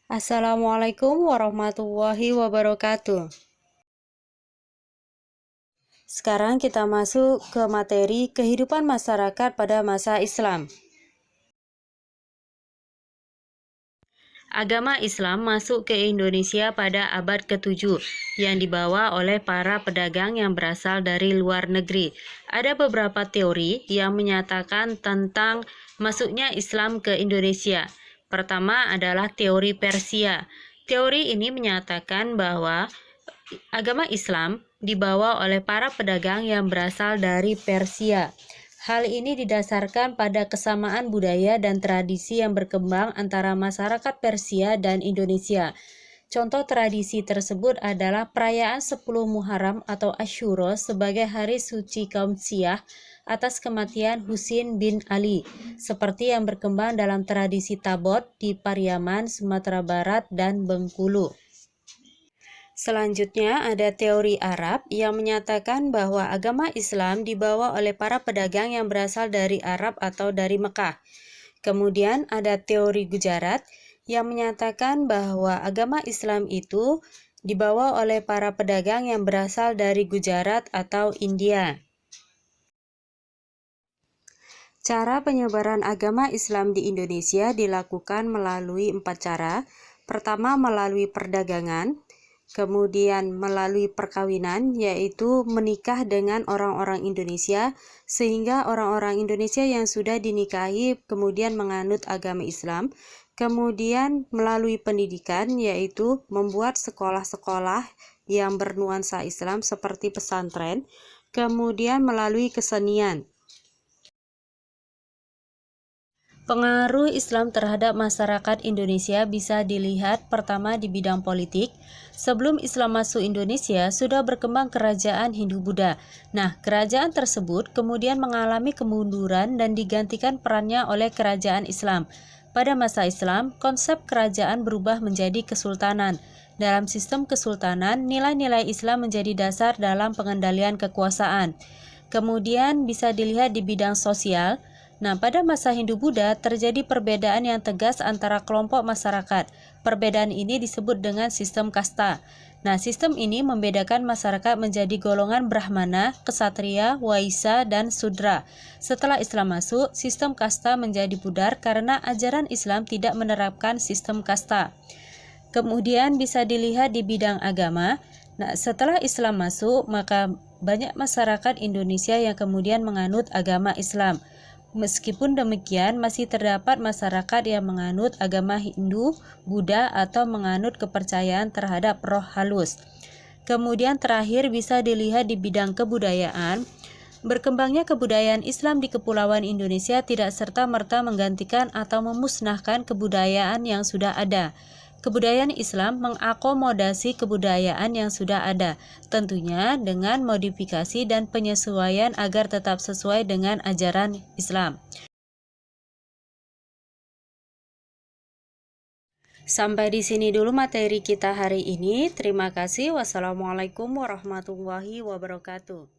Assalamualaikum warahmatullahi wabarakatuh. Sekarang kita masuk ke materi kehidupan masyarakat pada masa Islam. Agama Islam masuk ke Indonesia pada abad ke-7 yang dibawa oleh para pedagang yang berasal dari luar negeri. Ada beberapa teori yang menyatakan tentang masuknya Islam ke Indonesia. Pertama adalah teori Persia. Teori ini menyatakan bahwa agama Islam dibawa oleh para pedagang yang berasal dari Persia. Hal ini didasarkan pada kesamaan budaya dan tradisi yang berkembang antara masyarakat Persia dan Indonesia. Contoh tradisi tersebut adalah perayaan 10 Muharram atau Asyura sebagai hari suci kaum Syiah atas kematian Husin bin Ali, seperti yang berkembang dalam tradisi Tabot di Pariaman, Sumatera Barat, dan Bengkulu. Selanjutnya ada teori Arab yang menyatakan bahwa agama Islam dibawa oleh para pedagang yang berasal dari Arab atau dari Mekah. Kemudian ada teori Gujarat yang menyatakan bahwa agama Islam itu dibawa oleh para pedagang yang berasal dari Gujarat atau India. Cara penyebaran agama Islam di Indonesia dilakukan melalui 4 cara. Pertama, melalui perdagangan. Kemudian melalui perkawinan, yaitu menikah dengan orang-orang Indonesia, sehingga orang-orang Indonesia yang sudah dinikahi kemudian menganut agama Islam. Kemudian melalui pendidikan, yaitu membuat sekolah-sekolah yang bernuansa Islam seperti pesantren. Kemudian melalui kesenian. Pengaruh Islam terhadap masyarakat Indonesia bisa dilihat pertama di bidang politik. Sebelum Islam masuk Indonesia, sudah berkembang kerajaan Hindu-Buddha. Nah, kerajaan tersebut kemudian mengalami kemunduran dan digantikan perannya oleh kerajaan Islam. Pada masa Islam, konsep kerajaan berubah menjadi kesultanan. Dalam sistem kesultanan, nilai-nilai Islam menjadi dasar dalam pengendalian kekuasaan. Kemudian bisa dilihat di bidang sosial. Nah, pada masa Hindu-Buddha terjadi perbedaan yang tegas antara kelompok masyarakat. Perbedaan ini disebut dengan sistem kasta. Nah, sistem ini membedakan masyarakat menjadi golongan Brahmana, Ksatria, Waisya, dan Sudra. Setelah Islam masuk, sistem kasta menjadi pudar karena ajaran Islam tidak menerapkan sistem kasta. Kemudian bisa dilihat di bidang agama. Nah, setelah Islam masuk, maka banyak masyarakat Indonesia yang kemudian menganut agama Islam. Meskipun demikian, masih terdapat masyarakat yang menganut agama Hindu, Buddha, atau menganut kepercayaan terhadap roh halus. Kemudian terakhir bisa dilihat di bidang kebudayaan. Berkembangnya kebudayaan Islam di Kepulauan Indonesia tidak serta-merta menggantikan atau memusnahkan kebudayaan yang sudah ada. Kebudayaan Islam mengakomodasi kebudayaan yang sudah ada, tentunya dengan modifikasi dan penyesuaian agar tetap sesuai dengan ajaran Islam. Sampai di sini dulu materi kita hari ini. Terima kasih. Wassalamualaikum warahmatullahi wabarakatuh.